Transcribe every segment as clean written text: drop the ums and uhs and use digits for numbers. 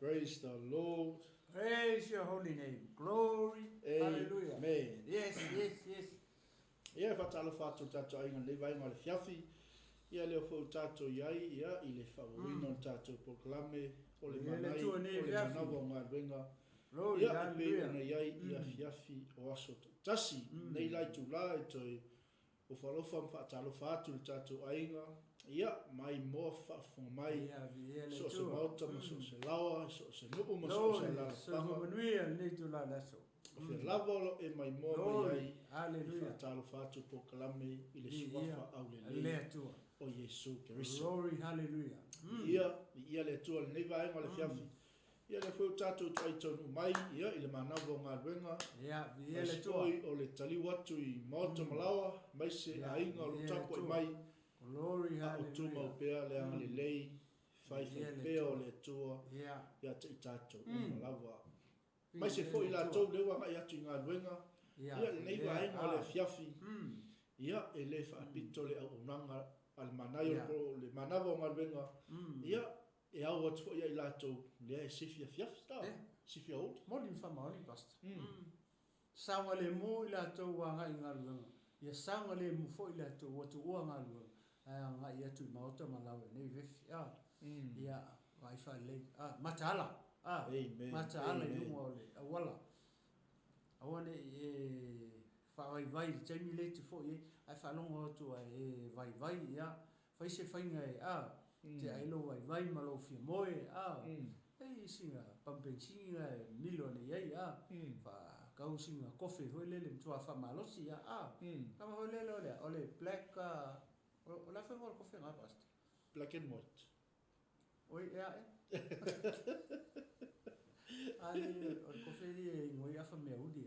Praise the Lord. Praise your holy name. Glory. Hallelujah. Amen. Yes, yes, yes. Ia fatalo fatu tato ainga le vai ngale fiafi. Ia leo fo tato iai ia ile favorino tato proclame ole manai ole manawa ngalwenga. Glory. Ia pe Hallelujah. ona iai ia fiafi o aso tasi nei lai tu la to o falofa fatalo fatu tato ainga. Ia mai mo fa fo mai. So se mauta mo so se lawa so se nupu mo so se la. So manuia nei tu la laso. Fe lavolo e mai mo mai ai. Hallelujah. Fatalo fatu proclame ile suafa au le Le tua. o Yesu Kristo. Glory. Hallelujah. Ia le tua le nei vai ngale fiafi. Ia le fo tatu tai tonu mai ia ile manavo ngalwenga. Ia le tua. O le tali watu I moto malawa mai se ainga o tapo mai. Glory. O tuma o pea le anga le lei. Fai pea o le tua. Ia te tatu malawa. Mai se fo ila tau le wanga ia tu ngalwenga. Ia le nei vai ngale fiafi. Ia ele fa apito le au nanga al manayo le manavo ngalwenga. Ia e au atu ia ila tau le sifia fiafsta. Sifia out. Moli fa moli basta. Sawa le mo ila tau wanga ngalwenga. Ia sawa le mo fo ila tau watu ngalwenga. Nga ia tu mauta malawe nei vefi. Ia vai fa le. Matala. Amen. Matala mo le awala. Awane fa vai temi le tu fo ye ai fa longo tu ai vai ia fa se fa ngai te ai lo vai malo fi moe ei singa pampensinga milone ye fa kau singa kofe ho le tu fa malo si kama ho le ole black o la fa mo kofe nga past black and white oi ali o kofe di ngoi afa me udi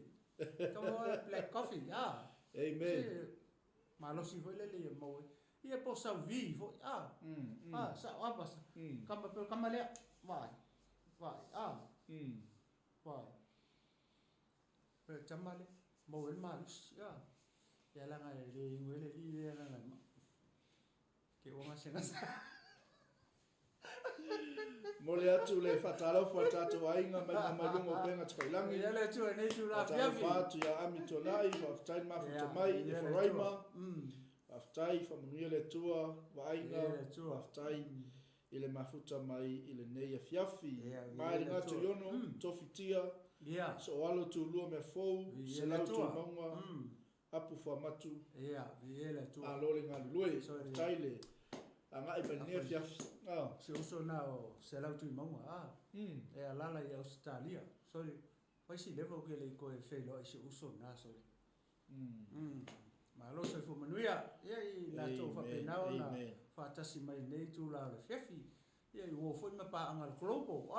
kama black coffee amen malo si foi le mo ia po sa vi foi sa apa kama le vai pe chamale mo el malus ya la nga le ngwele li ya la ke o masena Mole atu le fatalo fatato ainga mai malungo penga tsailangi. Ia le tu nei tu la fiafi. Fatu ya amitolai fa tai mafuta mai e foraima. Aftai fa munia le tua wa ainga. Aftai ile mafuta mai ile nei fiafi. Mai ngatu yono tofitia. So walo tu lua me fou se la tu manga. Apu fa matu. Ia le tu. Alole ngalue taile. Anga ipa nia fiafi. Se uso na o se lau tui maunga e alala I Australia sorry vai si levo ke le ko e felo se uso na sorry ma lo se fu manuia e la to fa penao na fa tasi mai nei tu la le fiafi e wo foi ma pa angal globo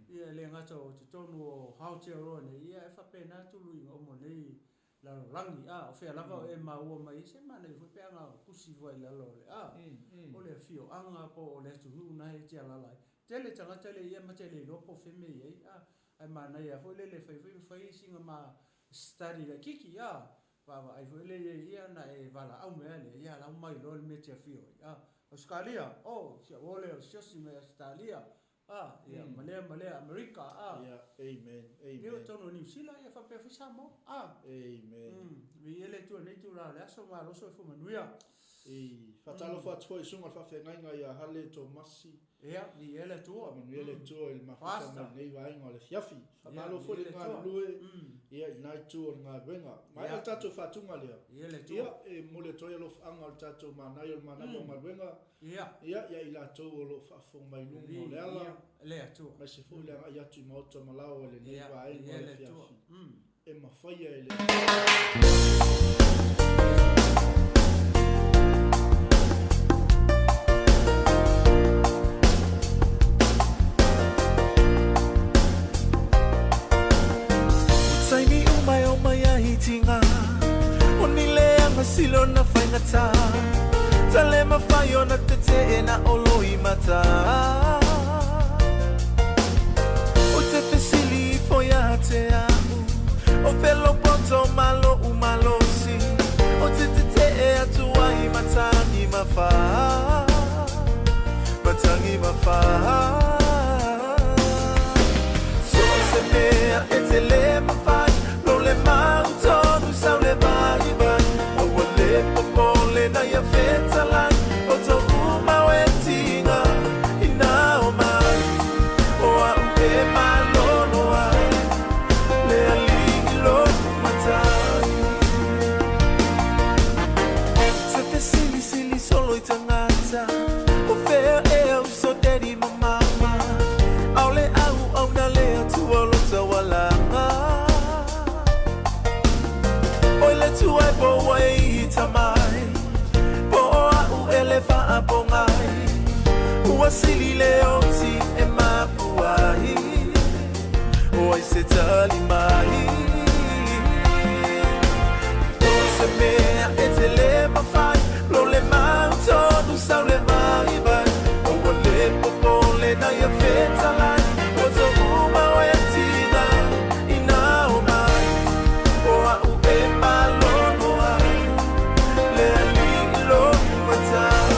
e le ngato te tonu o how te ro ne e fa pena tu lu o mo nei la rangi o fe lava e ma o mai se ma nei foi pe anga kusi vai la lo o le fio anga po o le tu na e tia la lai tele tanga tele ia ma tele lo po fe me ai ai ma na ia foi le fai singa ma study la kiki va ai foi le ia na e vala au me le ia la mai lo me tia fio Australia sia ole sia si me Australia ia male America amen Io tono New Zealand ia fa pe fa samo amen vi ele tu nei tu la so ma lo so fu manuia fatalo fa tfoi sunga fa fe ngai ia hale to masi vi ele tu ele tu il mafuta nei vai ngale fiafi fatalo fo le ngalue ia nai tu nga venga mai tato fatunga le ia e mole to lo anga tato manai o manai ma venga ia ila to lo fa fo mai lungo le ala le tu ma se fu le ia tu moto malao le nei vai ngale fiafi e ma faia ele Silo na faingata Tale mafayo na tete na oloi mata O te pesili foya te amu O pelo poto malo umalosi O te tete atua I matangi mafa Matangi mafa apongai Uasili leo ti e mapuai Oi se tali mai Se mea e te le mawhai Lo le mauto nu sau le mai vai O wa le popole na ia whetalai O to uma o e tina ina o mai O a u e malono ai Le alingi lo matai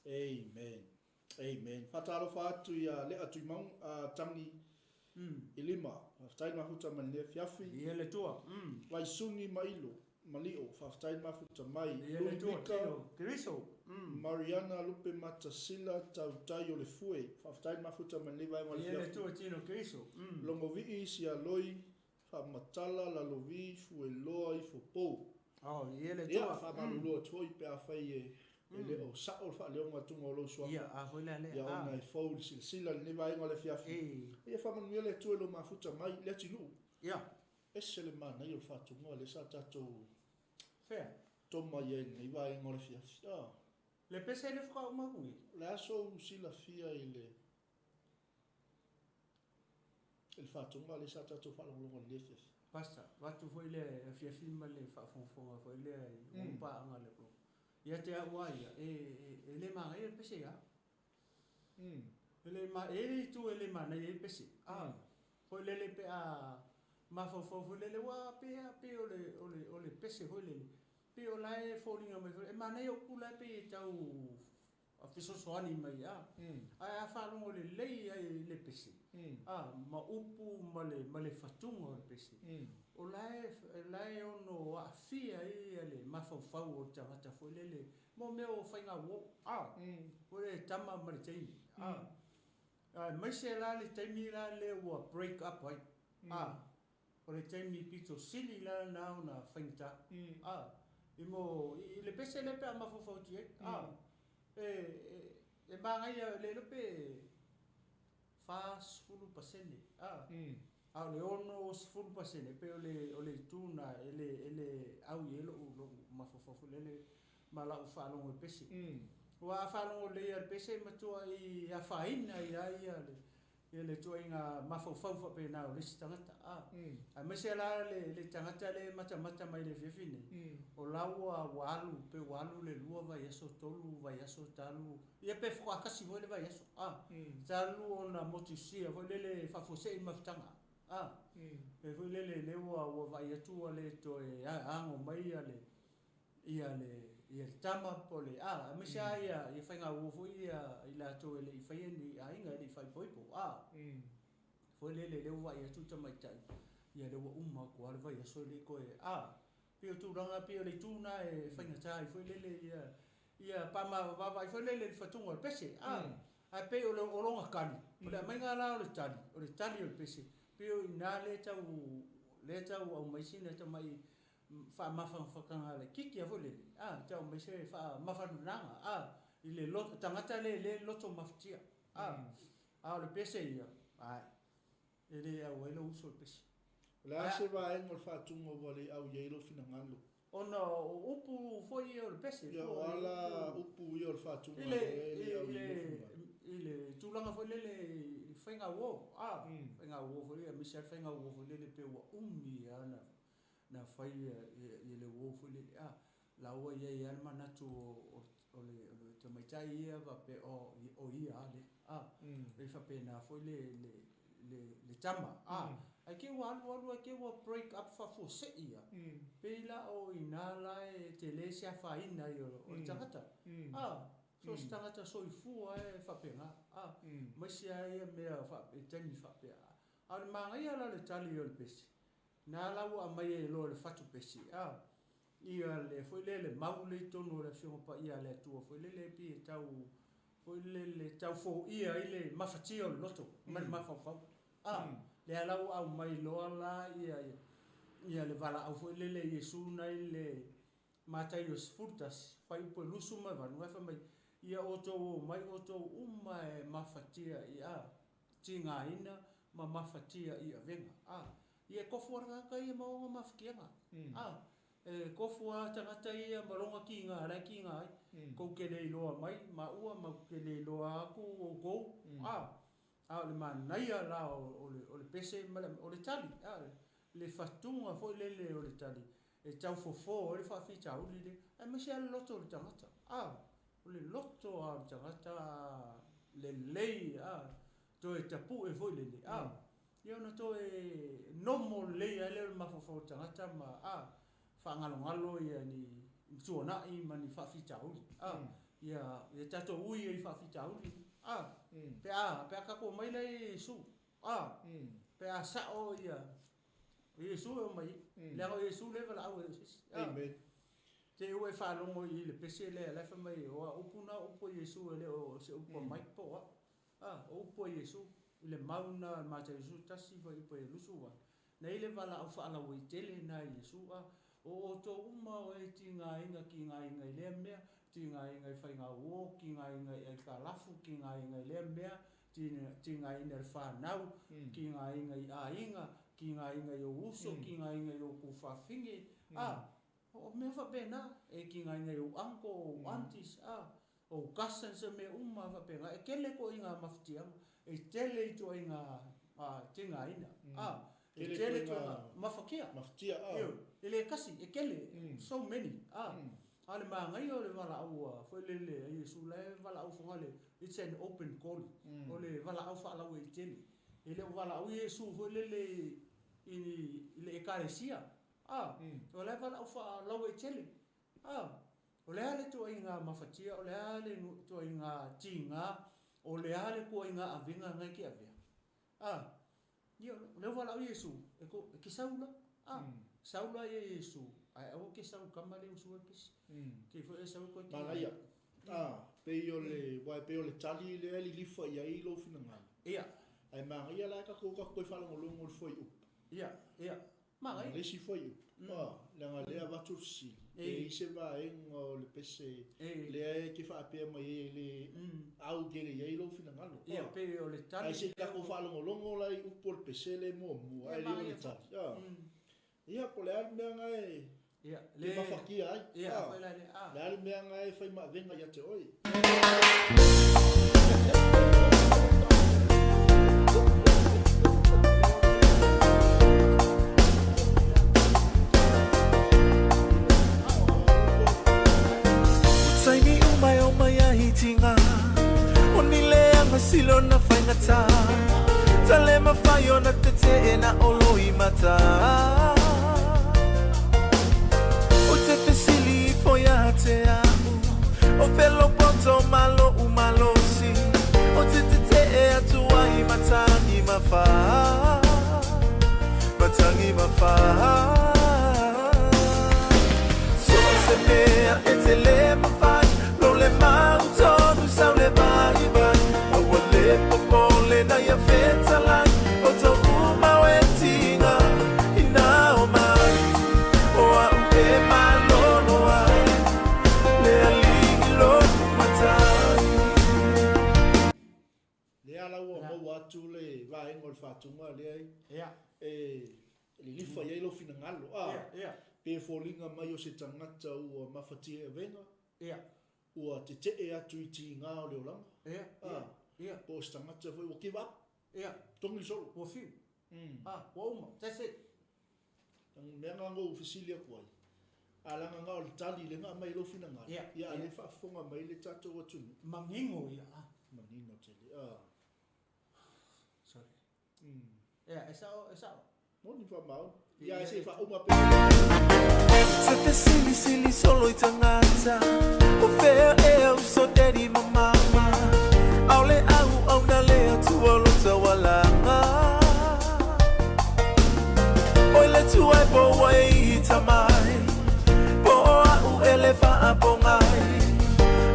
Amen. Amen. Fatalo fatu ya le atu mau tangi ilima. Faftai mafuta mane fiafi. Ile tua. Wai suni mailo. Malio. Faftai mafuta mai. Ile tua kilo. Kristo. Mariana lupe matasila tautai ole fue. Faftai mafuta mane vai mali fiafi. Ile tua kilo Kristo. Longovi si aloi. Fa matala la lovi fue loa i fopo. Oh, ile tua. Ya fa malulo toi pe afai ele o sao fa le nga tunga lo so ya a hola le ya ona i fo sila le vai ngole fiafi e fa man le tu lo mafuta mai le tinu ya esele mana yo fa tu ngole sa tato fair toma ye ni vai ngole fiafi le pese le fra uma ui la so sila fia ile el fa tu ngole sa tato fa lo ngole fiafi basta watu foi le fiafi male fa fonfonga foi le umpa ngale ko ia te awaia ele ma e pese ya ele ma ele tu ele ma na e pese ko le pe a ma fo le wa pe ole pese ho le pe o lai falling on me ma na yo kula pe tau a fiso soani mai a fa lo le le pese ma upu male fatunga o pese o lai ono a fia ele ma fa o tata fo le mo me o fainga wo o le tama mari tei mai se la le tei la le wo break up right o le tei mi pito sili la na una fainta imo le pese le pe ma fo ti e bangai le pe fas fulu pasene le ono fulu pasene pe ole tuna ele au yelo lo mafofofu le mala u fa lo pese wa fa lo le pese matua i a faina ia le toinga mafofofu pe na le stangata a mesela le tangata le mata mai le fefine o lawa walu pe walu le lua vai aso tolu vai aso talu ia pe fo akasi vole vai aso talu ona motisia vole le fa fose i maftanga e vole le wa vai atu le to e ango mai ia le tama pole mesa ia i fainga wo fo ia ila to le i faini ainga le fai poipo vole le vai atu tamai tai ia le wa umma ko ale vai aso le ko pio tu ranga pio le tuna e fainga tai foi lele ia pa ma va foi lele fatunga pese a pe o longa kali o mai ngala o le tali o pese pio ina le tau au mai sina ta mai fa ma fa kanga le kiki a foi lele tau mai se fa ma fa nanga ile lot tangata le loto maftia le pese ia ai ele a welo uso pesi la se va en fa tungo vole au yelo fina ngalo ona upu foi o pesi ya wala upu yo fa tungo ile tulanga foi lele fenga wo fenga wo foi a Michel fenga wo foi lele pe wa ana na fai ile wo foi lele la o ye ya mana tu ole te mai tai ia va pe o ia ale e fa pe na foi le tama ai ke wa ke wa break up fa se ia pe la o inala e te le sia fa ina yo o tangata so tangata so i fu fa pe nga mai sia ia me fa e tani fa pe al manga ia la le tali yo pesi na la wa mai e lo le fatu pesi ia le foi le mau le tonu le fio pa ia le tu foi le pi tau foi le tau fo ia ile mafatio loto mal mafafa le ala au mai lo ala ia le vala au foi le Yesu na ile matai os frutas fai po lusu mai va no fa mai ia oto mai oto mafatia ia tinga ina mafatia ia venga ia kofuara ka ia mo mafkianga ko fua tangata ia maronga ki nga ra ki nga ko kele loa mai ma ua ma kele loa ku go le man naia la o le pese o le tali le fatunga fo le o le tali e tau fofo o le fa fi tau le ai ma sia loto le tangata o le loto a tangata le lei to e tapu e fo le ia na to e nomo lei le ma fofo tangata ma whangalo ia ni tuona i mani whawhitauri. Ia tato ui i whawhitauri. Pe kako mai nei Yesu. Pe sao ia. Yesu o mai. Leo Yesu le vala au Yesu. Amen. Te ue whalongo i le pese le lefa mai o upuna upo Yesu le o se upo mai po. Upo Yesu le mauna mata Yesu tasi va ipo Yesu wa. Nei le vala au whaala ui tele na Yesu o to uma e tinga inga ki nga inga le mea tinga inga fai nga wo ki nga inga e ka lafu ki nga inga le mea tinga inga fa nau ki nga inga inga ki nga inga yo uso ki nga inga yo ku fa fingi o me fa pena e ki nga inga yo anko o aunties o kasan se me uma fa pena e kele ko inga maftia e tele to inga tinga inga Ele mafakia. Maftia ele kasi e kele so many ale mangai o le vala au foi le Yesu le vala au fongale it's an open call o le vala au fa la we tele ele vala au Yesu foi le ile ekaresia o le vala au fa la we tele o le ale to inga mafatia o le ale to inga tinga o le ale ko inga avinga ngai ki avia Io le vala o Yesu e ko ke saula saula Yesu ai o ke sau kamale usu pes ke fo e sau ko ti malaia pe yo le wa pe yo le tali le li lifa ia i lo fina nga ia ai ma ia la ka ko fala ngolo foi ia ma le si foi la nga le ava tursi e se va en o le pese le ke fa pe mai le au ke le ia i lo fina nga ia pe o le tali ai se ka ko fala ngolo la i por pese le mo ai le tali ia po le al me nga ia le mafakia ai ia foi la le me nga fai ma venga ya te oi Sai mi umay ya hitinga Onile ang silo na fai ngata Tale mafayo na tete na oloi mata Te amo o pelo ponto malo umalosi o tete e atua I matangi mafa so se mea e te le mafai lo le mauto nu sau le vai o le popo le na ia feta lai o to uma wetinga ina ngol fatunga le ai ia li fa ye lo fina ngalo ia pe folinga mai o se tangata ua mafati e venga ia ua te e atu i ti ngā o leo langa ia po se tangata foi o give up ia tongi solo o fiu wa uma that's it mea ngā ngō ufisilia kuai alanga ngā o le tali le ngā mai lo fina ngalo ia le whaafonga mai le tato o tunu mangingo ia manino tele sorry ia esa moni fa mau ia se fa uma pe Se te sili sili solo i tangata o fea e au so daddy ma mama au le au na le atu o lo tawalanga oi le tu ai po wai tamai po au ele fa po ngai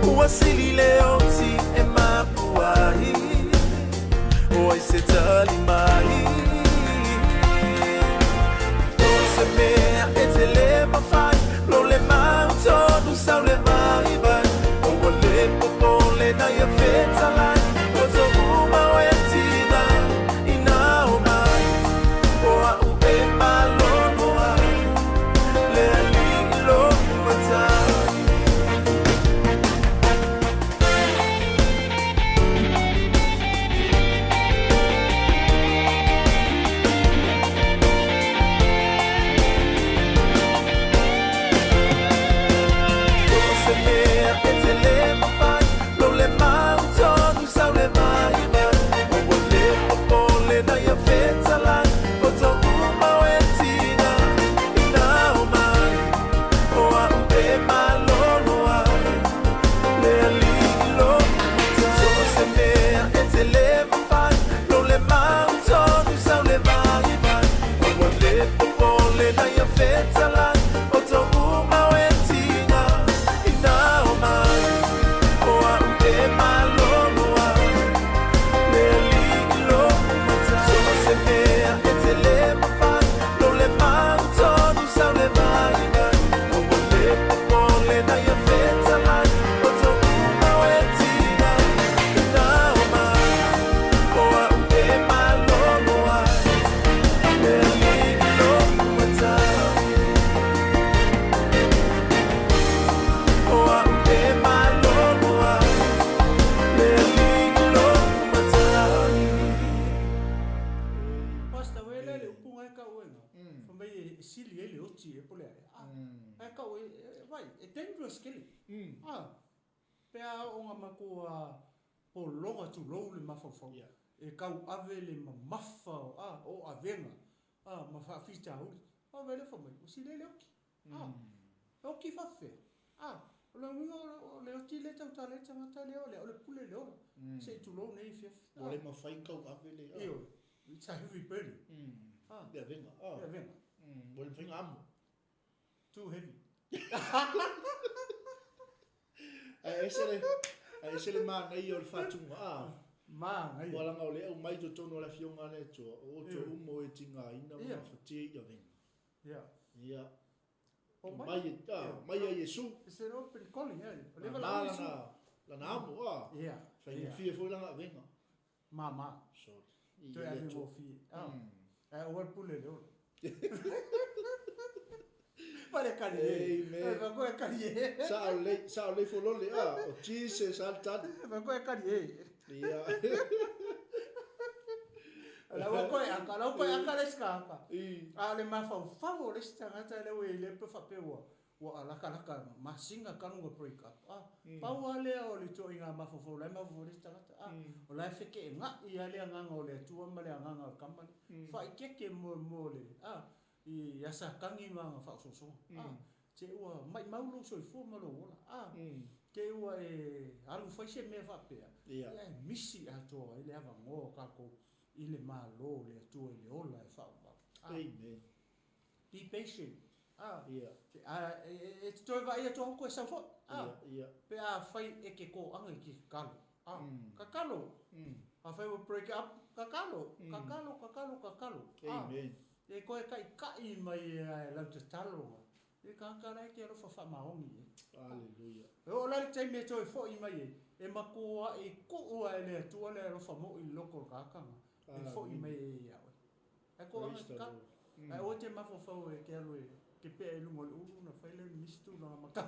ua sili le o si e mapuai oi se tali mai se mea e te le mawhai lo le mautonu sau le maibai o wa le popo le na ia whetalai o to uma o e tina i nā o mai o a u e malono ai le alingi lo matai e kau ave le mafa o avenga ma fa fita uli o vele fa mai o si le oki oki fa fe o le winga o le oki le tau tale tangata le o le pule le o se tu lo nei fe o le mawhai kau ave le io it's a heavy burden le avenga o le whinga amo too heavy ese le mana i o le whatunga ngai wala ngau le au mai to tono la fionga le to o to umo e tinga ina ma fati ya venga ia mai ya Yesu se no per calling le la na amo fa ni fie foi la venga mama so to ya ni mo fi o el pule le pare cari va go cari sa le fo le o tise salta va go cari ia la wa ko aka le skaka ale ma fa le stanga le we le pe fa pe wa ala kala masinga kanu break up pa wa le o le to inga ma fo le ma fo le stanga o la fe ke nga ia le nga ngo le tu ma le nga nga kamali fa ke mo le i ya sa kangi ma fa so che wa mai mau so fo ma lo wala ke wa e alu fa se me fa pe ia misi a to ile ava ngo ka ko ile malo le tu ile ola e fa amen be patient ia it's to va ia to ko sa fo ia pe a fai e ke ko anga ki kalo kakalo a fai wo break up kakalo amen e ko e kai mai la te talo e kakala ke ro fa maongi hallelujah o la te me to fo i mai e makoa e ko o ele tu le ro fa mo i loko kakanga fo I mai ya e ko ka ai o te mafo fo e ke alo ke pe lu ngol u na fa le mistu na maka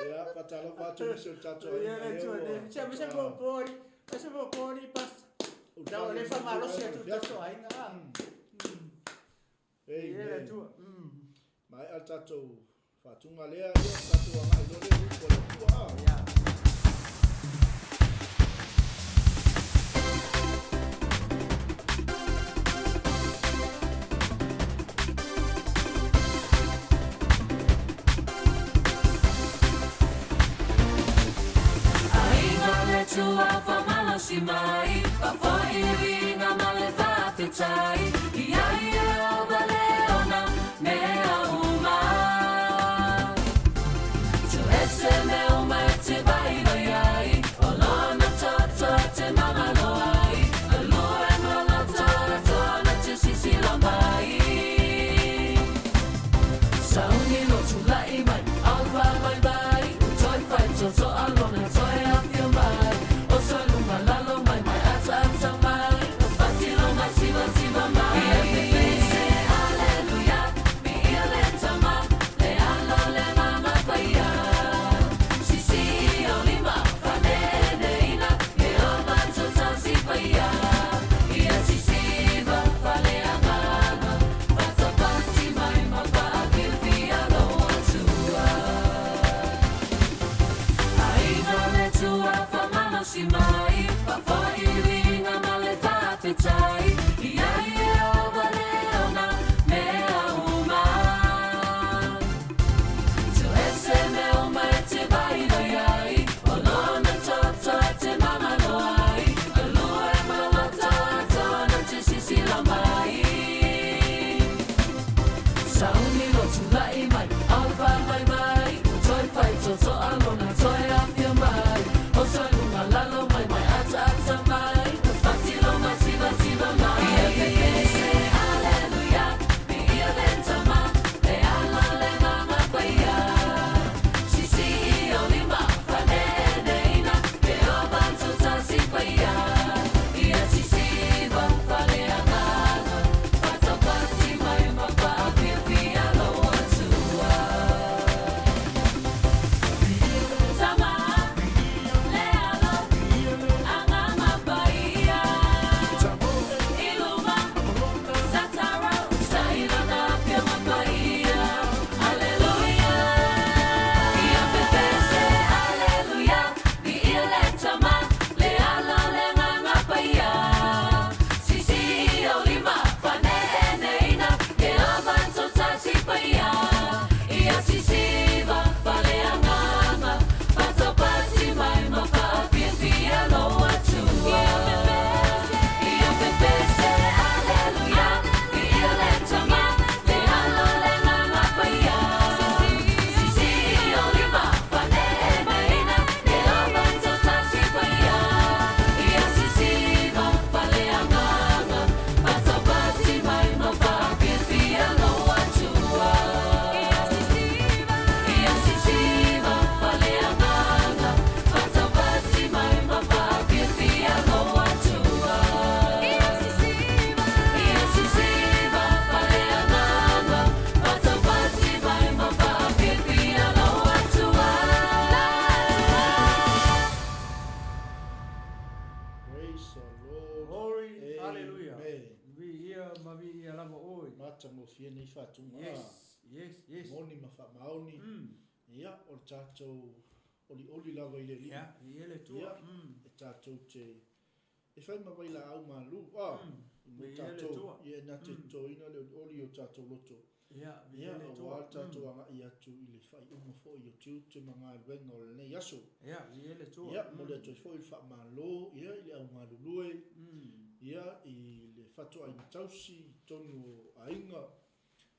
ya patalo pacho miso chacho ya le tu ne se po pori pas da le fa malo se tu chacho ai nga le tu mai al chacho fa tunga le ya chacho mai lo le ko le tu ya Tua fa malo si mai, fa fuori ringa male fate tai, ia o valeona mea uma. Tu esse me uma te vai vai, o lona tata te mama no ai, a lua no la tata na te sisi lambai. Sauni lo tu lai mai, alfa mai vai, toi fai to alona toi a feel mai. Malalo mai mai ata mai Fatilo mai siva mai Alleluia mi ile tama le alo le mama paya si olima fanene ina e o manzo tasi paya ia si va fale amana fatto parti mai ma va via lo tua ai non è tua fa mano si mai tai ia o valeona mea uma tu esse me uma te vai vai o lona tata te mama no ai a lua mama tata na te sisi la mai sauni lo tu lai mai alfa mai mai toi fai to alona toi a feel mai o sai una lalo mai mai ata mai Yes. Moni ma fa maoni. Ia o chacho oli lava ile li. Ia ile tu. E chacho che. E fai ma vai la au malu. Mo chacho ia na te toina le oli o chacho loto. Ia ile tu. Ia chacho anga ia tu ile fai uma fo i tu te manga venga o le yaso. Ia ile tu. Ia mo le tu fo il fa malo, ia ile au malu lue. Ia i le fatu ai tausi tonu ainga.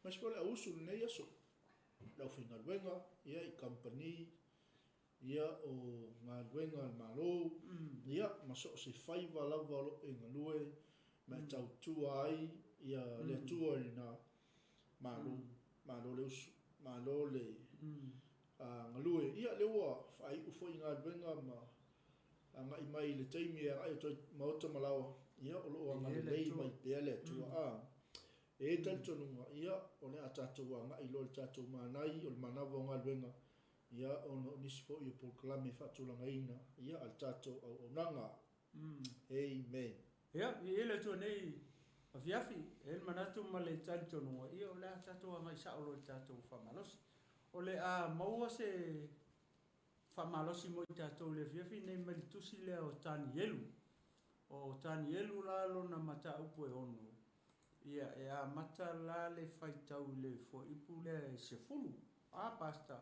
Mas pole a usul nei aso. Lau whinga ruenga, ia i company, ia o ngā ruenga al malo, ia maso se whaiva lava lo e ngā lue, mai tau tua ai, ia le tua i nā malo le usu, malo le ngā lue. Ia le ua, whai ufo i ngā ruenga ma anga i mai le taimi e ai toi mauta malawa ia o lo anga le lei mai te le tua a e tal tonunga ia o le atatou anga i lo le tatou manai o le manawa nga luenga ia ono nisfo i proclame fatulanga ina ia al tatou au nanga amen ia i ele tu nei afiafi el manatu male tal tonunga ia o le tatou anga i sa o lo tatou famalos o le a maua se famalosi mo tatou le afiafi nei malitusi le o tani elu la lo na mata upu e ono ia e a mata la le faitau le fo ipu le se fulu a pasta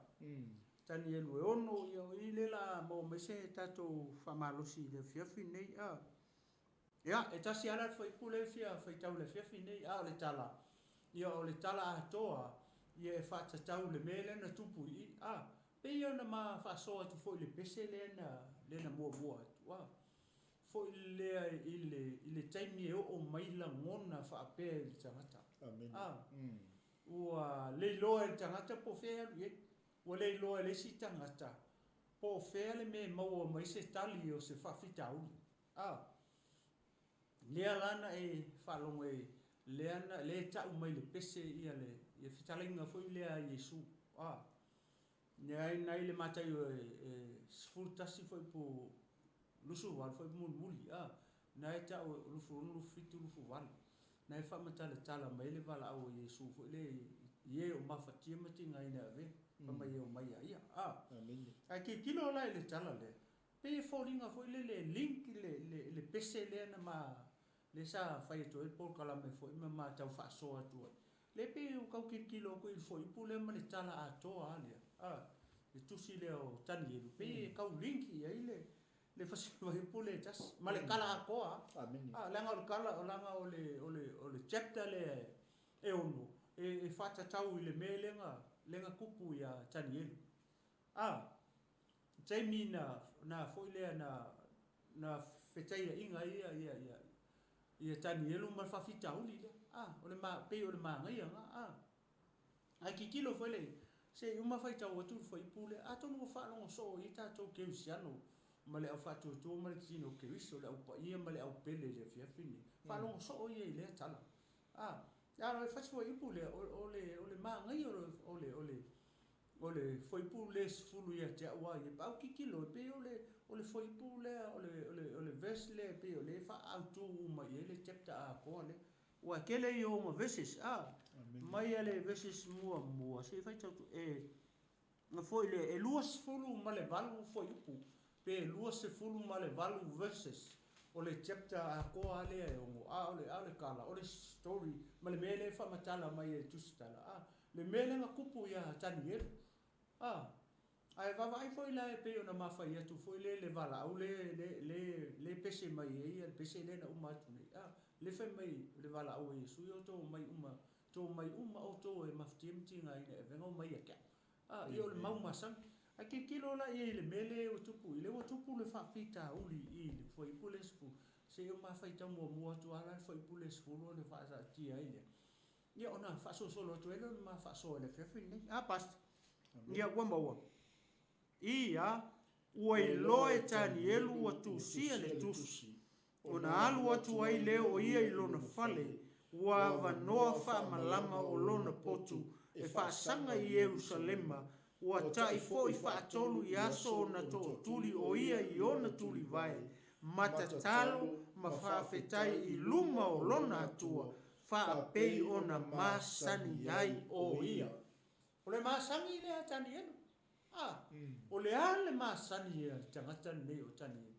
tani elu e ono ia o ile la mo mese tatou famalosi le afiafi nei a ia e tasi ala fo ipu le fia faitau le afiafi nei a o le tala ia o le tala atoa ia e fatatau le mele na tupu i a pe ia na ma fa so tu fo le pese le na mo wa fo ile taimi o maila ngona fa pe le tangata amen ua le lo e tangata po fe ye o le lo le si tangata po fe le me mo mai se tali o se fa fitau le lana e fa lo le ana le ta mai le pese ia le fitalinga fo ile a Yesu nai le matai e sfultasi foi po lusu wal foi muli nai ta o lu fitu lu wal nai fa mata le tala mai le vala o Yesu foi le ye o mafatia mati ngai na ve pa mai o mai ia amen ai ki kilo la le tala le pe folinga foi le link le pese le na ma le sa fai to el por kala me foi ma ta fa so atu le pe o kau ki kilo ko il foi pu le ma le tala a to ale le tusi le o tani e pe kau linki ai le fasi vai pu le tas ma le kala a ko amen la nga kala o la nga o le chapter le e ono e fata tau le melenga lenga kupu ya tani e Jamie na foi le na fetai inga ia tani elu ma fa fitau li o le ma pe o le ma ngai ai ki kilo foi le se uma fai tau tu foi pule to no fa no so i ta to ke siano ma le fa to ma le tino ke wiso le pa ia ma le au pele le fia fini fa no so o ia le tala ya le fa foi pule o le ma ngai o le foi pule fulu ia te wa ia pa ki kilo pe o le foi pule o le vesle pe o le fa auto uma ia le chapter a ko le wa kele yo mo verses mai ele verses mua se fai tau na foi le e luas fulu ma le valu foi upu pe luas se fulu ma le valu verses o le chapter a ko ale e o le kala o le story ma le mele fa matala mai e tustala le mele nga kupu ya tani e ai va vai foi la e pe ona ma fa ia tu foi le vala o le pese mai e pese le na uma tu le fe mai le vala o Yesu yo to mai uma o to e maftim tinga ina e vengo mai ka io le mau masang a ke kilo la e le mele o tupu le fa pita uli i le foi pule spu se o ma fa ita mo tu ala foi pule spu le fa sa ti ai le io ona fa so solo tu ele ma fa so le fe fini pas ia wamba wa ua loe tani elu wa tu sia le tusi ona alu atu ai leo o ia i lona fale ua vanoa fa malama o lona potu e fa sanga i Jerusalema ua tai foi fa tolu i aso na to tuli o ia i ona tuli vai matatalo ma fa fetai i luma o lona atua fa pei ona masani ai o ia o le masani le tani elu o le ale masani e tangata nei o tani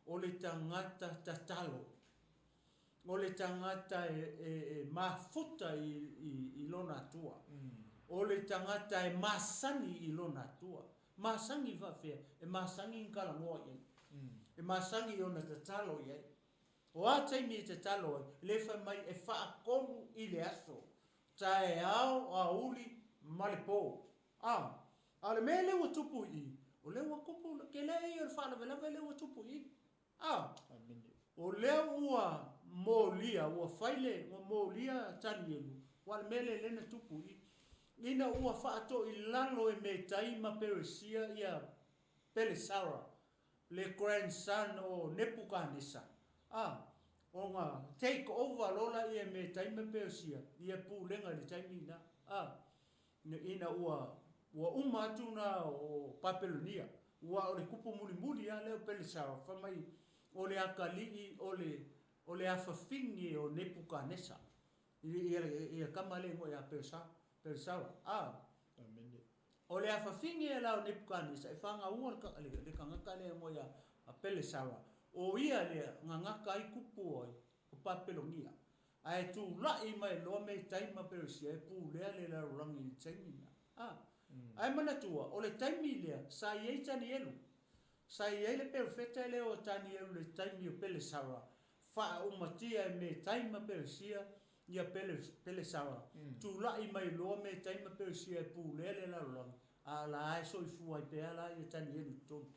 o le tangata tatalo o le tangata e mafuta i lona atua o le tangata e masani i lona atua masangi va fe e masangi in kala ngoa ye e masangi ona tatalo ye o ata mi tatalo le fa mai e fa kolu i le aso tae ao a uli malepo ale mele o tupu i o le wa kupu ke le i o fa la le o tupu i o le ua molia ua faile o molia tanielu wa mele le na tupu i ina ua fa to i lalo e me tai ma peresia ia pelesara le grandson o Nebuchadnezzar. O nga take over lola ia me taima Persia. Ia pulenga le taimina. Ina ua umatuna o Babylonia. Ua o le kupu muli a leo Belisara. Whamai o le akali'i o le awhawhingi o Nebuchadnezzar. Ia kamale mo ia Belisara. O le awhawhingi e lao Nebuchadnezzar. E whanga ua le kangaka le mo ia Belisara. O ia le ngangaka I kupu o Babylonia. Ai tu lai mai loa me taima Persia e pu lea le la rangi I taimina. Ai mana tua, o le taimi lea, sa iei tani elu. Sa iei le perfeta le o tani elu le taimi o Belisara. Faa umatia me taima Persia ia Belisara. Tu lai mai loa me taima Persia e pu lea le la rangi. A la ai so I fua I pea la ia tani elu tonu.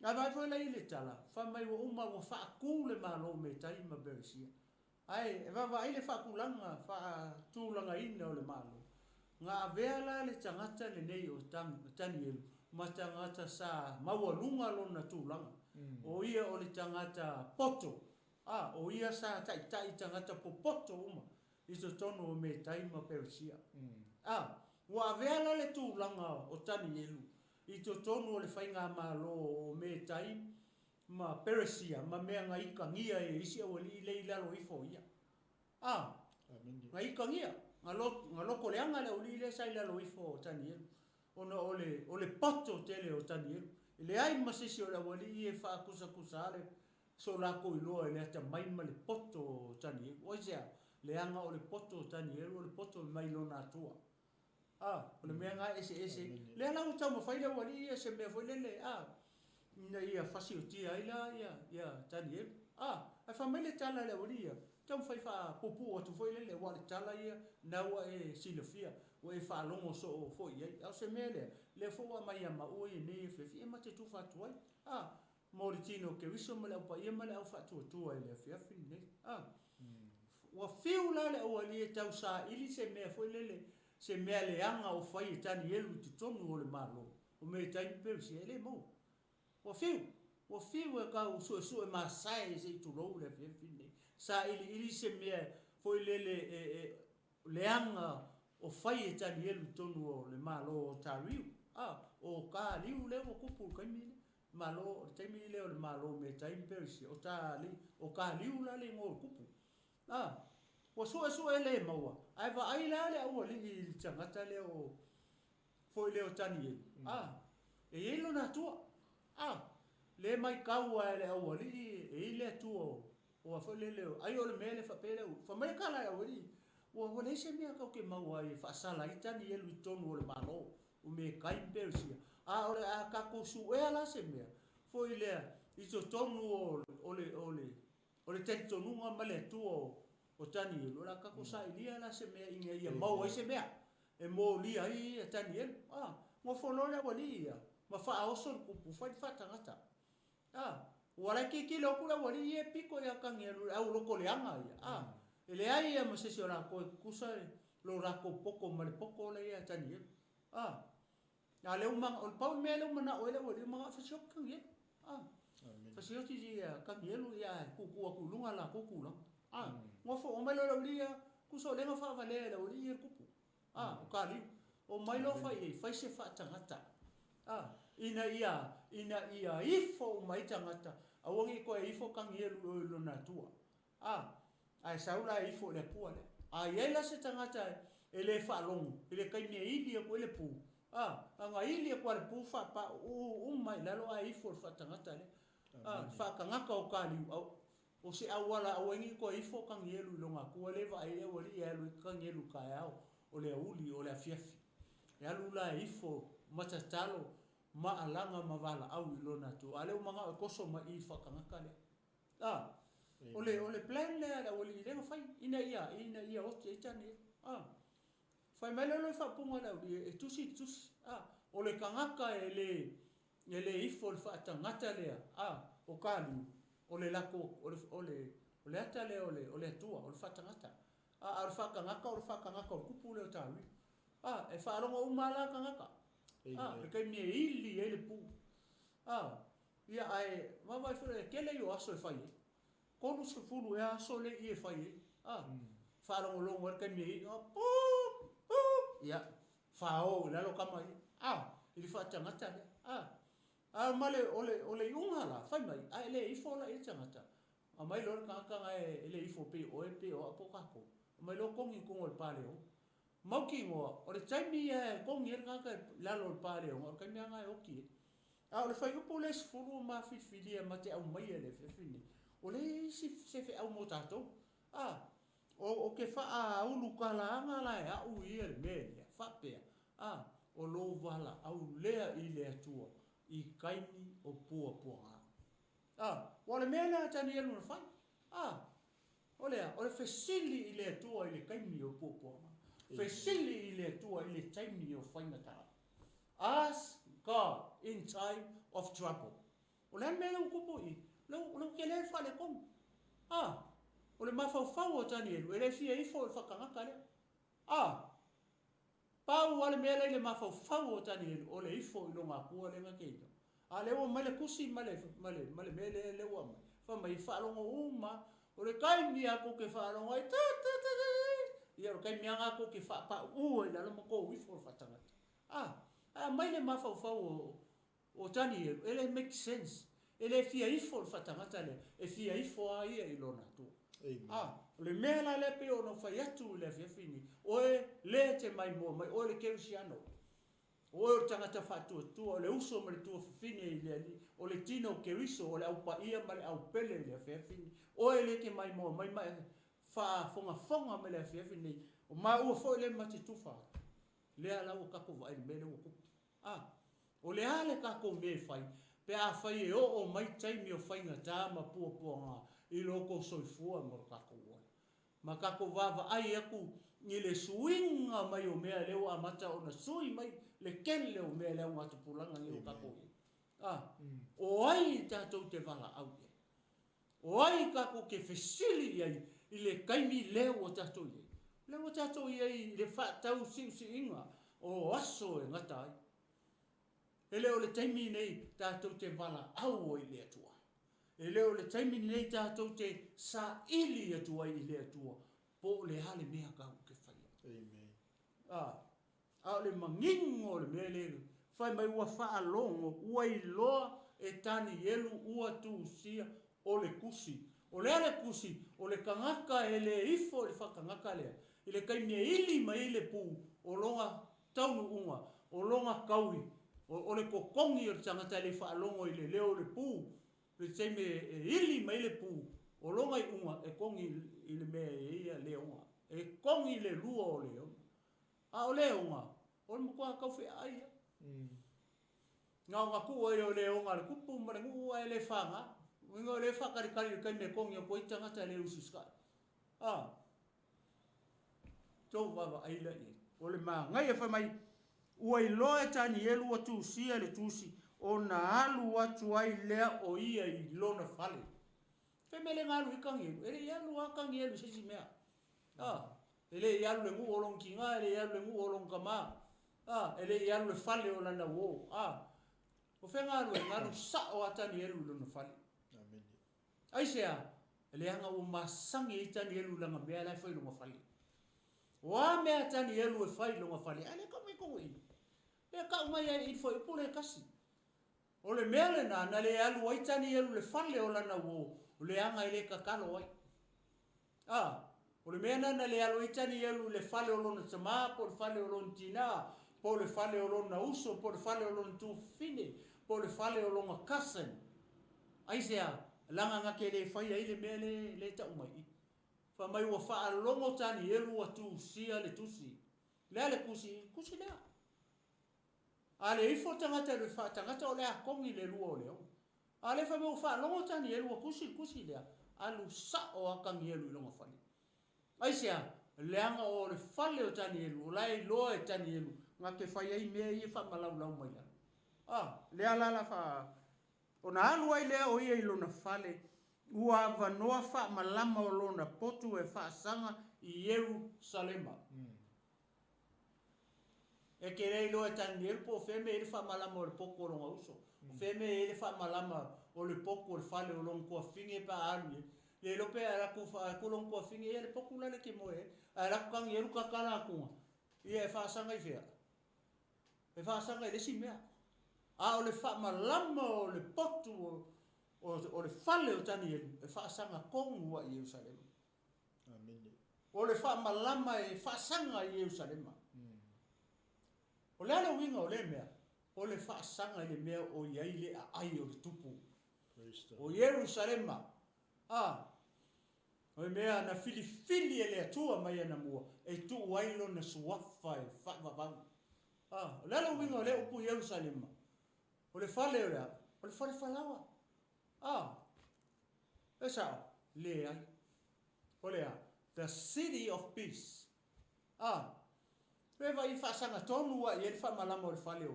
Nga vai foi lai le tala, fa mai wa uma wa fa ku le malo me taima Persia. Ai, e vai le fa kulanga, fa tulanga ina o le malo. Nga vea la le tangata le nei o tani elu, ma tangata sa mawalunga lona tulanga. O ia o le tangata poto. O ia sa tai tangata po poto uma. Iso tono me taima Persia. Wa vea la le tulanga o tani elu. I to tonu o le whainga malo o me tai ma Persia, ma mea ngai ka ngia e isi au li le ilalo ifo ia. Ngai ka ngia, nga loko le anga le uli le sa ilalo ifo o tani elu. Ona o le pato tele o tani elu. Le ai masisi o le wali e wha kusa ale so lako iloa e le ata maima le poto o tani elu. Oisea, le anga o le poto o tani elu, o le poto mai lona atua. O le mea ngai ese. Le ala o tau mawhaile wali ia se mea whailele. Ina ia whasi o tia ila ia tani elu. Ai whamaile tala le wali ia. Tau mwhaifa popu o tu whailele wale tala ia naua e silofia. O e whalongo so o fo iei. Au se mea lea. Le fua mai a maua i ne e whewhi. E mate tu whatuai. Mauritino ke wiso male au pa ia male au whatuatua i le whiawhi nei. Wa whiu la le au ali e tau sa ili se mea whailele. Se mea le anga o whai e tani elu te tonu o le malo. O me taimi Persia ele mo. Wa whiu e ka usue masai e se i turou le whiawhi. Sa ili se mea foi lele le anga o whai e tani elu tonu o le malo o tariu. O ka liu le o kupu kaimine. Malo, o taimi le o le malo me taimi Persia. O ka liu la le ngō kupu. Wa sua le maua. Ai va ai la le au li I tangata le o foi le o tani elu. E ilo na tua. Le mai kaua le au li e le tua o foi le ai o le mele fa pele o. Fa mai kala au li. Wa le se mea kau ke maua e fa sala I tani elu I tonu o le malo. O me kai Persia. O le a kako su e ala se mea. Foi le I to tonu o le tentonunga male tua o tani elu. La kako sa ilia la se mea inga ia mau ai se mea. E mo li ai tani elu. Mo folole wa li ia. Ma fa oso kupu fa tangata. Wala ki lo kula wali e piko ya kangi elu au loko le anga ia. Ele ai ia masesi ora ko kusa lo rako poko male poko le ia tani elu. Le umang o pau me le umana o le wali umanga fa shop kangi elu. Fa shop ti ia kangi elu ia kuku akulunga la kuku la. Ngo fo o mai lo lia kuso le fa vale lo lia kupu. O kali o mai lo fa se fa tangata. Ina ia ifo mai tangata. Awangi ko ifo kangi elu lo na tua. Ai saula ifo le pua le. Ai la se tangata ele fa long, ele kai me ili ko ele pu. Anga ili ko le pu fa pa mai la lo ai ifo fa tangata le. Fa kangaka o kali o se awala awengi ko ifo kangi elu longa ko le va e wali elu kangi elu kai au o le uli o le afiafi e alu la ifo matatalo ma alanga mavala au lona tu ale umanga ko so ma ifa kangaka le o le plan le ala wali le fai ina ia o te tani fai mele lo fa punga la e tusi o le kangaka ele ifo fa tangata le o kali o le lako o le ata le o le atua o le fatangata o fakangaka o kupu le o tawi e whaaronga umala kangaka e kai mea ili e le pu ia ai mama fere kele yo aso fai kono se fulu e aso le i fai fa lo lo ngor kan mi ia fa o la lo kama ili fa tangata male ole unhala fai mai ai le ifo la i tangata mai lo ka ele ifo pe o apo kako mai lo kongi kongol pale o mauki mo o le taimi e kongi ka la lo pale o ka mi anga o ki le fai upo le sfuru ma fifilia ma te au mai le fefini o le se fe au mo tato o ke fa au lukala anga la e au i le melia fa pe o lo vala au lea i le atua i kaini o pua wale mena tani elu na fai o le fesili i le atua i le kaini o pua fesili i le atua i le taimi o fai ngata ask God in time of trouble o le mena ukupo i lo ke le fa le kom o le mafau o tani elu ele fia i fo whakangaka le pau wale mele le mafau o tani elu o le ifo i longa kua le ngakeito le o male kusi male mele le o mai fa mai fa longa uma o le kai mi ako ke fa longa ia o kai mi ako ke fa pa u e la lo ko wi fo fatanga mai le mafau o tani elu ele make sense ele fia ifo fatanga tale e fia ifo ai e lona tu le mela le pe o no fai atu le fini o le te mai mo mai o le kerusiano o tangata fatu tu o le uso me tu fini ile o le tino keriso o le au pa ia male au pele le fini o le ke mai mo mai fa fonga me le fini o ma o fo le mati tu fa le ala o ka ko vai mele o ku o le ale ka ko me fai pe a fai e o mai tai mi o fai ngata ma pu i loko soifua mo kako wala ma kako vava ai aku ni le suinga mai o mea leo amata ona sui mai le ken leo mea leo ngatu pulanga ni o kako o ai tatou te vala au o ai kako ke fesili ai i le kaimi leo o tatou i leo o tatou i le fa tau si inga o aso e ngata ai ele o le taimi nei tatou te vala au o i le atua e leo le taimi nei tātou te sa ili atua i le atua po le hale mea kau ke whai amen a le mangingo le mea le whai mai ua wha longo ua i loa e tani elu ua tu sia o le kusi o le ale kusi o le kangaka e le ifo le whakangaka lea i le kaimi e ili mai le pu o longa taunu unga o longa kaui o le kokongi o le tangata le wha longo i le leo le pu le teme ili mai le pu o longa i unga e kongi i le mea e ia le unga e kongi le lua o le unga o le unga o le mukua kauwhi aia ngā kua e o le unga le kupu mara ngua e le whanga wingo le whakarikari kai me kongi o koi tangata le usiska tau wawa aila i o le maa ngai e whamai ua i loa tani elu atu sia le tusi o na alu atu ai lea o ia i lona fale. Femele ngalu ikangi elu. Ele ialu akangi elu sisi mea. Ele ialu le ngu olong kinga, ele ialu le ngu olong kama. Ele ialu le fale o lana wo. O fe ngalu e ngalu sa o atani elu lona fale. Amen. Aisea, ele anga o masangi itani elu langa mea lai fai longa fale. Wa mea tani elu e fai longa fale. Ale kame kongo inu. Le ka umai ai fo ipule kasi. O le mele na le alu waitani elu le fale o lana wo le anga ile kakalo wai. O le mena na le alu waitani elu le fale o lona tama, po le fale o lona tina, po le fale o lona uso, po le fale o lona tu fine, po le fale o lona kasen. Aisea, langa ngake le fai ai le mele le ta umai. Fa mai wa fa longo tani elu atu sia le tusi. Le ale kusi lea. Ale ifo tangata le fa tangata o le akongi le lua o leo. Ale fa mo fa longo tani elu kusi lea. Alu sa o akangi elu longo fali. Aisea, leanga o le fale o tani elu, lai loa e tani elu. Nga ke fai ai mea i fa malau mai la. Lea lala fa o na alu ai lea o ia i lona fale. Ua vanoa fa malama o lona potu e fa sanga i Yerusalema. e ke rei lo e tani el po feme ele fa malama o le poko longa uso feme ele fa malama o le poko le fale o long ko finge pa ani le lo pe ara ku fa ku long ko finge ele poko la le ke moe ara kang yelu ka kala ku ia fa sanga i fea e fa sanga le si mea a o le fa malama o le potu o le fale o tani ele e fa sanga kongu wa Jerusalem amen o le fa malama e fa sanga i Jerusalem o le ala winga o le mea o le fa sanga le mea o iai le ai o le tupu o Jerusalem o mea na filifili e le atua mai ana mua e tu wailo na suafa e fa vavau o le ala winga o le upu Jerusalem o le fale o le fale falawa esa le ai o le the city of peace Peva I fa sanga tonu wa I fa malama o le fale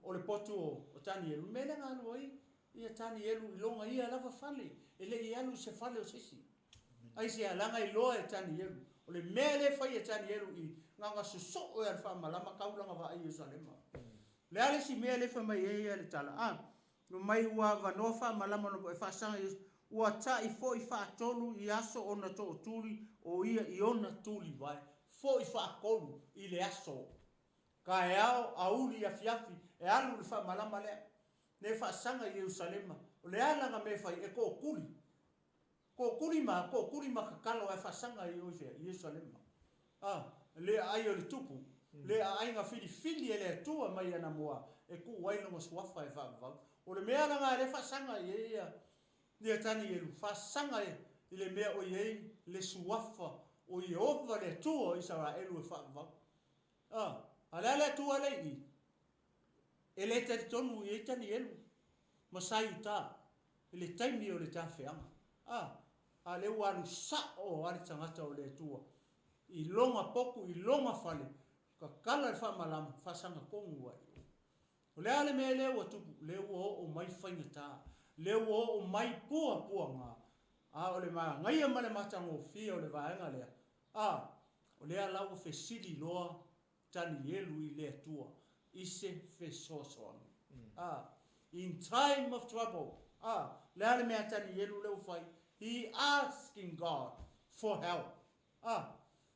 o le potu o tani elu mele nga loi I tani elu longa I lava fale ele I alu se fale o sisi ai se alanga I loa e tani elu o le mele fa I tani elu I nganga suso o le fa malama kaulanga va ai Jerusalema le ale si mele fa mai e le tala no mai wa va no fa malama no fa sanga ua ta I fo I fa tolu I aso ona to tuli o ia I ona tuli vai fo I fa kolu I le aso ka e ao auli a fiafi e alu le fa malama le ne fa sanga I Jerusalema o le ala nga me fa e ko kuli ma kakalo e fa sanga I Jerusalema le ai o le tupu le ai nga fili e le tua mai ana moa e ku waino mo swafa e fa o le mea nga le fa sanga ia ni tani elu fa sanga I le mea o ye le suafa o Jehova le tua Israel e fa ala le tua le I ele te tonu I tani elu masai uta ele taimi o le tafeanga a le waru sa o ari tangata o le tua I longa poku I longa fale ka kala fa malam fa sanga kongu wa o le ale me le o tupu le o mai fainata le o mai pua nga o le ma ngai ma le matango fia o le vaenga le o le ala o fe sili loa tani elu I le tua I se fe soso in time of trouble le ale me tani elu le fai he asking God for help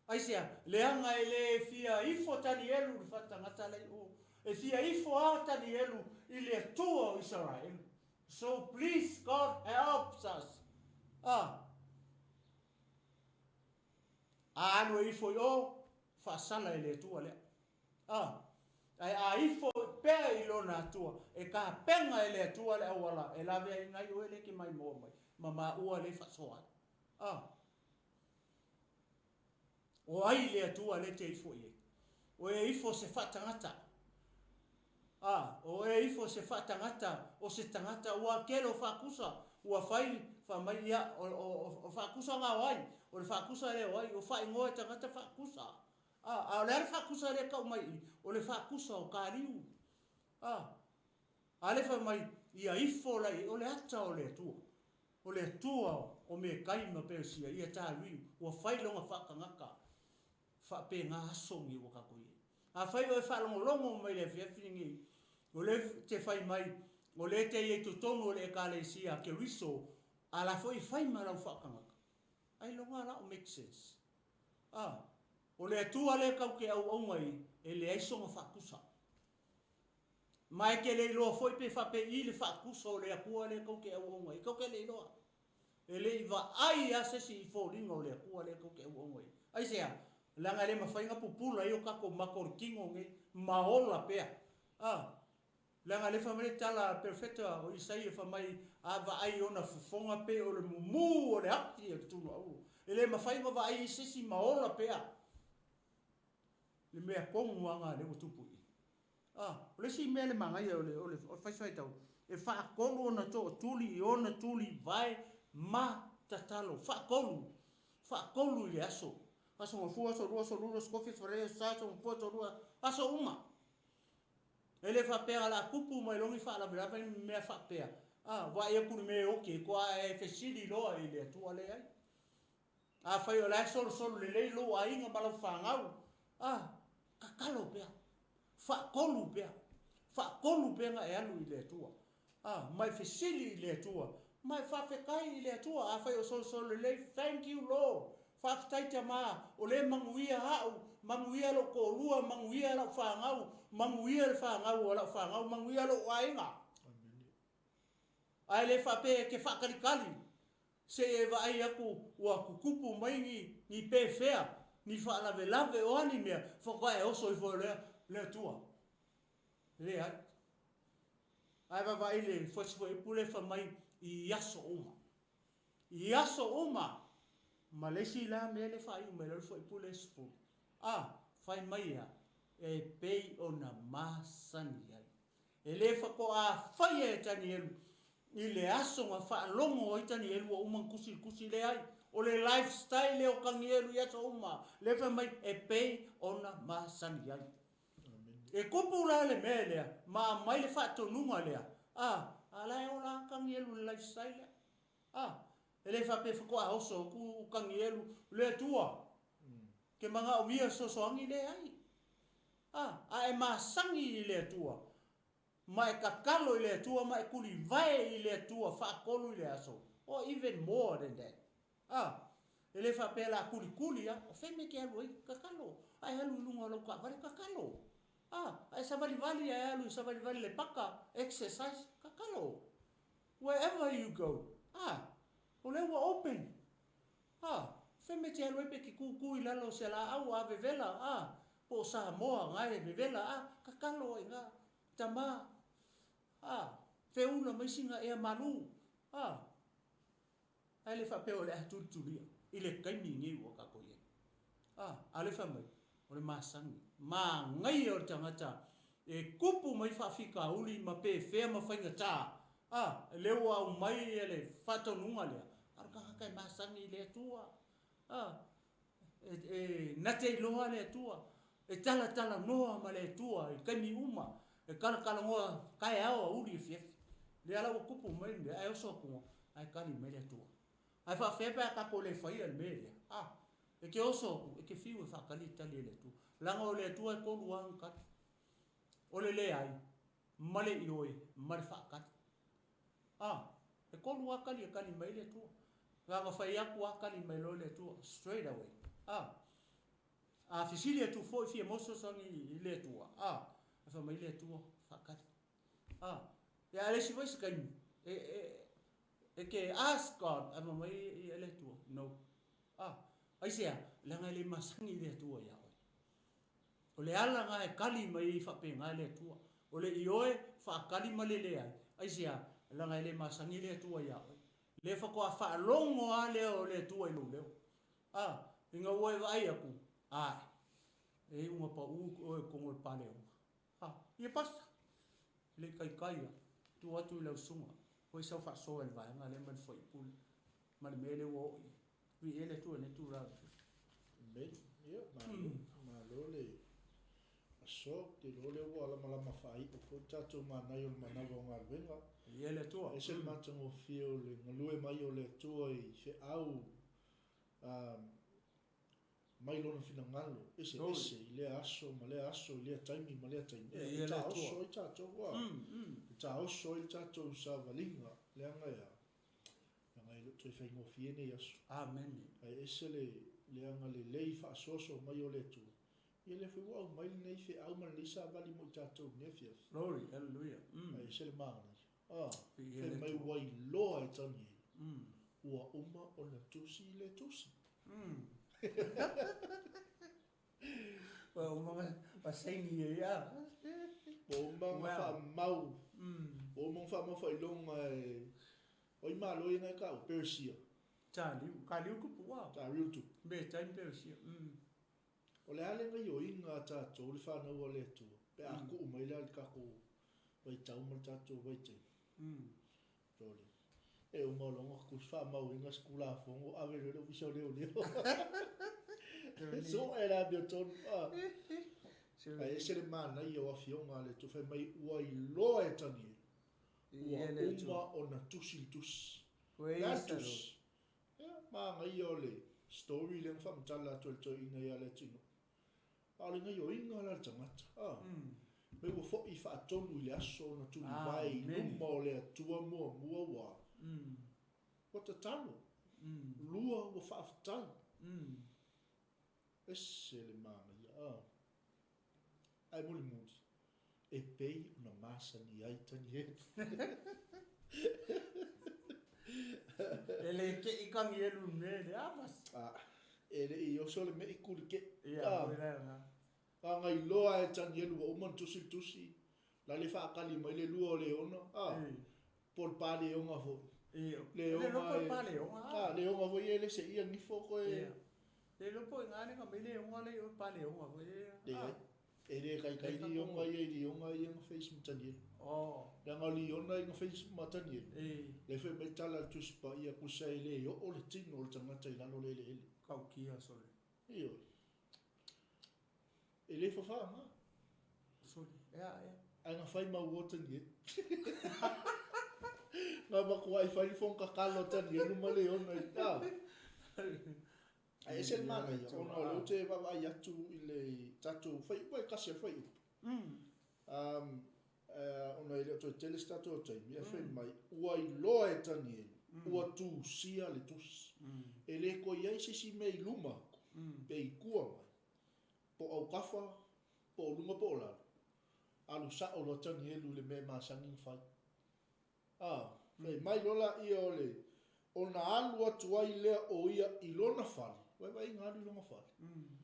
ai sia le anga ele fia ifo tani elu le fatangata le e fia ifo tani elu I le tua Israel so please God helps us anu ifo yo fa sala ele tua le ai ifo pe I lona tua e ka penga ele tua le wala e la ve ngai o ele ki mai mo mai mama ua le fa soa o ai le tua le te ifo ye o e ifo se fa tangata o e ifo se fa tangata o se tangata ua kelo fa kusa ua fai fa mai ya o fa kusa nga wai o le fa kusa le wai o fa ingoe tangata fa kusa a le fa kusa le ka mai o le fa kusa o kariu ale fa mai ia ifo la o le ata o le tua o me kaima persia ia tawi o fai longa fa kangaka fa pe nga songi o ka koi a fai o fa longo mai le fiafingi o le te fai mai o le te e tutongo le kalesia ke riso ala foi fai mara fa kangaka ai longa la o make sense o le tua le ka ke au mai e le ai songa fa kusa mai ke le lo foi pe fa pe I le fa kusa o le akua le ka ke au mai ka ke le lo ele va ai ase si fo lingo le akua le ka ke au mai ai sia langa le mafainga pupula io ka ko makor kingo nge maola pea langa le famile tala perfecta o Isaia fa mai va ai ona fonga pe o le mumu o le ati e tu no ele mafainga va ai sisi maola pea le mea kongu anga le tupu le si mele manga o le fai tau e fa kolu ona to tuli ona tuli vai ma tatalo fa kolu le aso aso mo fu aso ruo scofi fore sa so po to ruo aso uma ele fa pera la kupu mai longi fa la bra me fa pera va e ku me o ke ko e fesili lo ele tu ale ai fa yo la so le lo ai nga bala fa ngau kakalo pea kolu pea nga e alu i le tua mai fesili i le tua mai whawhekai i le tua a whai o so le thank you Lord whakataita mā o le manguia hau manguia lo ko lua manguia lo whangau manguia le whangau o la whangau manguia lo wainga ai le whape ke whakarikali se e vai aku ua kukupu mai ni pe fea ni whaalave o ani mea whakae oso i fo le tua le ai vai le fosfo i pule fa mai i aso uma malesi la me le fai me le fo i pule spo fai mai ya e pei ona masani ai e le fa ko a fai e tani i le aso nga fa longo o tani e lua uma kusi le ai o le lifestyle o kangielu i aso uma le fa mai e pei ona masani ai e kupu la le melea ma mai le fa tonunga lea ala e ola kangielu le lifestyle ele fa pe ko a oso ku kangielu le tua ke manga o mia so angi le ai e masangi le tua mai kakalo le tua mai kuli vai le tua fa kolu le aso or even more than that ele fa pe la kuli o fe me ke alu kakalo ai alu lunga lo ka vale kakalo ai sabali vali le paka exercise kakalo wherever you go o le wa open fe me te alu pe ki ku ila lo se la au ave vela po sa moa ngai ve vela kakalo nga tama fe una mai singa e malu ai le fa pe o le tuturia ile kai ni o ka ko ye ale fa mai o le masangi ma ngai o tangata e kupu mai fa fika uli ma pe fe ma fa ngata le wa mai ele fato nunga le arka kai masangi le tua nate loa le tua e tala noa ma le tua e kai mi uma e kala ngoa kai ao uli fie le ala o kupu mai le ai so ko ai kali me le tua ai fa fe pa ka ko le fa ia me le e ke oso e ke fiu fa kali tali le tu langa o le tua ko luang ka o le ai male ioi mal fa ka e ko luang kali mai le tu nga fa ia ku kali mai lo le tu straight away fisilia tu fo fie moso sangi le tua fa mai le tua fa ka ya le si vai skai e ke ask God ama mai le tua no ai sia langa le masangi le tua ya o le ala nga e kali mai fa pe nga le tua o le ioe fa kali male le ai sia langa le masangi le tua ya le fa ko fa longo ale o le tua i lo le inga wai vai aku e uma pa o ko ngol pa le e passa le kai tu atu le sunga ko sa fa so el vai nga le man foi pul man me le wo vi ele tu ne tu ra me ma lo le so te lo le wo ala mala mafai ko tatu ma na yo ma na go nga venga ele tu e se ma tango fio le ngalue mai o le tu i se au mai lona fina ngalo ese le aso ma le aso le taimi ma le taimi e ta oso i tato wa ta oso i tato sa valinga le anga ya ngai lo tu fai mo fiene aso amen ai ese le anga le lei fa soso mai o le tu e le fu wa mai nei fe au ma le sa vali mo tato ne fia glory hallelujah ai ese le mana fe mai wai lo ai tani wa uma o na tusi le tusi well ma sai ni ya bomba fa mau bomba fa ma fa longa oi ma lo ina ka persia ka liu ku puwa ta riu tu be time persia o le ale ngai o inga ta to le fa no le tu pe a ku mai la ka ko vai tau mo ta to vai te joli e o mo longa ku fa ma o inga skula fo o ave le viso le o so era bio ton ai se le mana io a fionga le tu fa mai uai lo e tani uma o na tusi Latus. Ma ngai o le story le fam tala to ina ya le tino. Ale ngai o inga la tangata. Me wo fo I fa tonu le aso na tu vai luma o le atua mua wa. Wa ta talo. Lua wo fa aftalo. Ese le mana ia. Ai muli muli. E pei una masa ni ai tani e. Ele ke I kangi e lu me le amas. Ele I o sole me I kuri ke. Ia, koe nga. Ngai loa e tani e lua uman tusi. La le wha akali mai le lua o le ona. Por pa le onga fo. Le lopo pa le onga. Le onga fo ele se ia nifo koe. Le lopo I ngane ka mai le onga le pa le onga fo. Ele kai li onga I nga Facebook tani e. Nga li ona I nga Facebook matani e. Le fe me tala tuspa ia kusa ele yo o le tino o le tangata I lalo le ele. Kau kia sole. Iyo. Ele fa fa ma. Sole. Ea. Ai nga fai mau o tani e. Nga maku ai fai fong kakalo tani e numa le ona I. Ai ese mana ia. Ona o leo te wawa ai atu I le tatu fai. Wai kasi fai. Ona I leo toi teles tatu o tai. Mia fai mai. Ua I loa e tani e. Ua tu sia le tus. E le ko iai sisi mei luma. Pe I kua mai. Po au kafa. Po luma po la. Alu sa o lo tani e lu le me masangi fai. Fai mai lola ia o le. Ona alu atu ai lea o ia I lona fali. Wai ngā alu longa fali.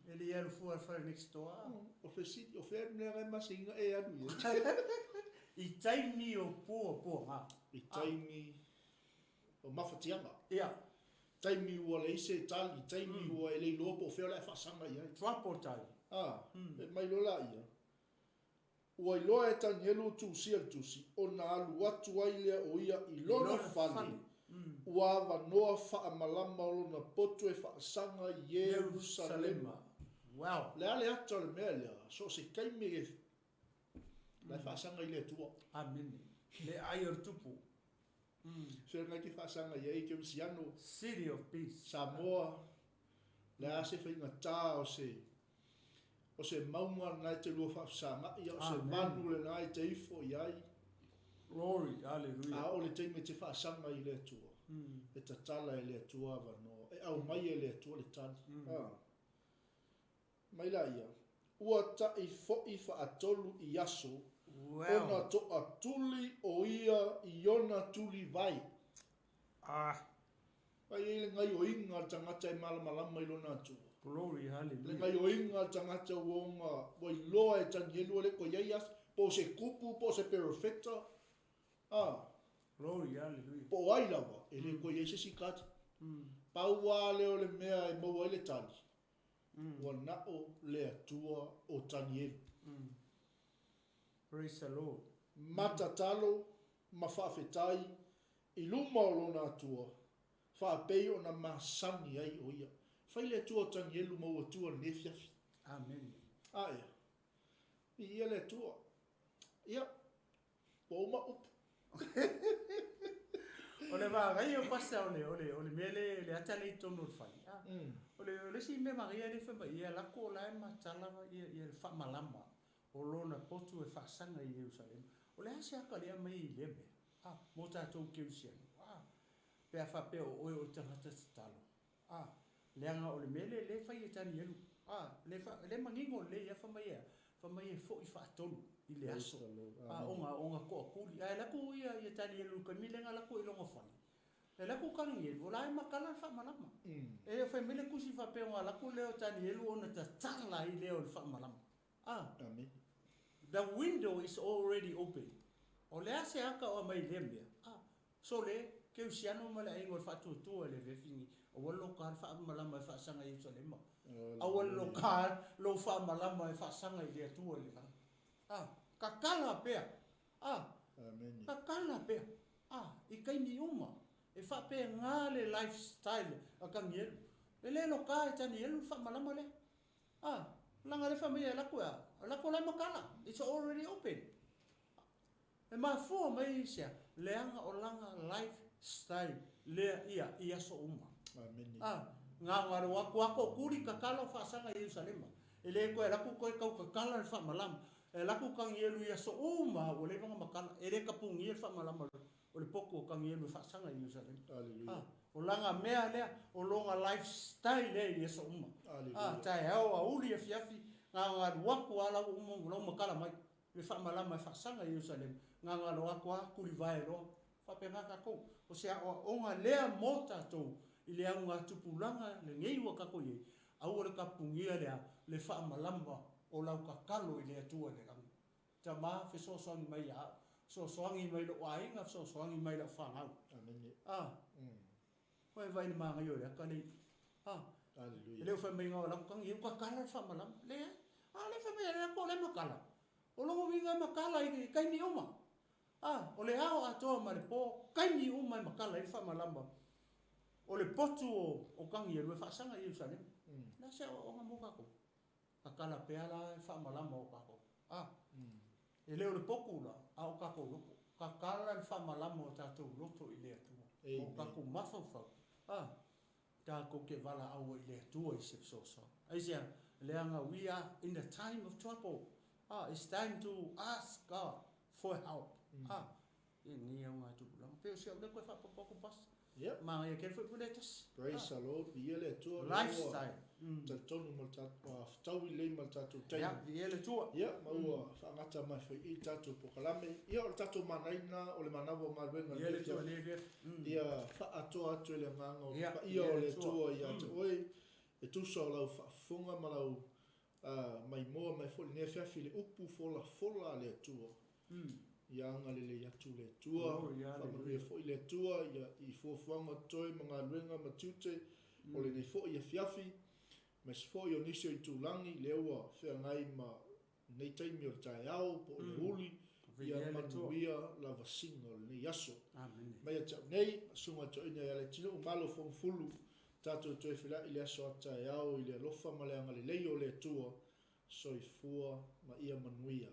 Ele ia lu fua fai next door. O fe siti, o fe mea gai masinga e alu ia. I taimi o pua ha. I taimi o mawhatianga. Ia. Taimi ua le ise tali, taimi ua e lei lopo o feo lai whasanga ia. Trapo tai. Mai lola ia. Ua I loa e tani elu tusi. O na alu atu ai lea o ia I lona fali. Ua wanoa wha malama o na potu e whaasanga Yerusalema. Wow. Le ale ata le mea lea. So se kaime e lai whaasanga I lea tua. Amen. Le ai tupu. So ngai ki whaasanga I ke usiano. City of Peace. Samoa. Le ase whainga tā o se maunga nai te lua whaasanga. Ia o se manu le nai te ifo iai. Glory, hallelujah. O le teime te whaasanga I lea tua. E tatala e lea tua wanoa. E au mai e lea tua le tani. Mai la ia. Ua ta I fo I whaatolu I aso. Ona to atuli o ia I ona tuli vai. Pai e le ngai o inga tangata e malamalama I lona tua. Glory, hallelujah. Le ngai o inga tangata uonga. Wai loa e tani elu le ko iaias. Po se kupu, po se perfecta. Glory, hallelujah. Po ai lawa, e le ko iese si kati. Pau wā leo le mea e maua ele tani. Wa nao le atua o tani elu. Praise the Lord. Matatalo, mawhawhetai, I luma o lona atua. Whapei o na masani ai o ia. Whai le atua o tani elu maua atua nefyafi. Amen. Ia. I ia le atua. Ia. Po uma upu. Ole va gai o pasa ole mele le atale tonu fai. Ole si me maria le fa ia la ko la ma tala ia fa malama. O lona potu e fa sanga I Jerusalem. Ole ase aka le mai le me. Mo ta to ke usia. Pe fa pe o tangata talo. Le ole mele le fa ia tani elu. Le mangingo le ia fa mai fo I fa tonu. I le aso. Onga ko kuri. La ko ia tani elu ka milenga la ko I longa fani. La ko kangi elu. Ola e makala fa malama. E fa mele kusi fa pe la ko leo tani elu ona ta tala I leo fa malama. Amen. The window is already open. O le ase aka o mai lembia. So le ke usiano mala ingo fa tu le vefingi. O walo ka fa malama fa sanga I Jerusalem. Awal lokal lo fa malama fa sanga I le tu le. Kakala pea. Amen. Kakala pea. I kai ni uma. E fa pe ngale lifestyle akang yelu. Le lo ka tani yelu fa malama le. Langa le famia la ko la makala. It's already open. E ma fo mai sia leanga o langa lifestyle le ia so uma. Amen. Nga ngaro wako kuri kakalo fa sanga Jerusalem. ele ko la ku ko ka kala fa malam e la ku kang yelu ya so uma o le nga makana ele ka pung yel fa malam o le poko kang yelu fa sanga Jerusalem Hallelujah. o langa mea le o longa lifestyle le so uma tai au uli fiafi nga waku ala umo lo makala mai le fa malam fa sanga Jerusalem nga lo akwa ku li vai lo fa pena ka ko o se o nga le mota to ile nga tupulanga le ngei wa ka ko ye au le ka pungia le fa malamba o lau ka kalo ile atua le kang tama fe so so mai ya so so ngi mai lo ai nga so so ngi mai lo fa ngau Amen. Vai vai ma nga yo le ka ni Hallelujah. le fa mai nga lau kang yu ka kala fa malam le le fa mai le ko le makala o lo mi nga makala i kai ni uma o le ao ato ma le po kai ni uma makala i fa malamba o le potu o kang ye le fa sanga Jerusalem na se o nga mo ka ko akala peala fa malama o kako e leo le poku la au kako loko kakala fa malama o tatou loto i le atua o kako mafafa ta ko ke vala au i le atua i se so aisia leanga we are in the time of trouble it's time to ask God for help e ni au nga tu la pe se le ko fa poku pas ma ya ke foi letas Praise the Lord. Biele tu lifestyle tonu mo tatu tau le mo tatu tai. ya biele tu mau fa ngata mai foi i tatu pokalame. Ia o tatu manaina o le manawo malwenga. biele tu le ia fa atu le nganga. Ia o le tu ia oi e tu so lau fa funga malau mai mo mai foi ne fa fili upu fola le tu. Ia ngalele ya tu le tua fa mo foi le tua ia I fofuanga toi mga luenga matute o le nei fo ia fiafi mas fo yo nisio I tulangi lewa fea ngai ma nei taimi o tai au po le uli ia manuia la vasinga o le nei aso mai a tau nei sunga to ina ia le tino umalo fulu tato toi fila I le aso a tai au I le alofa ma le anga le lei o le tua soifua ma ia manuia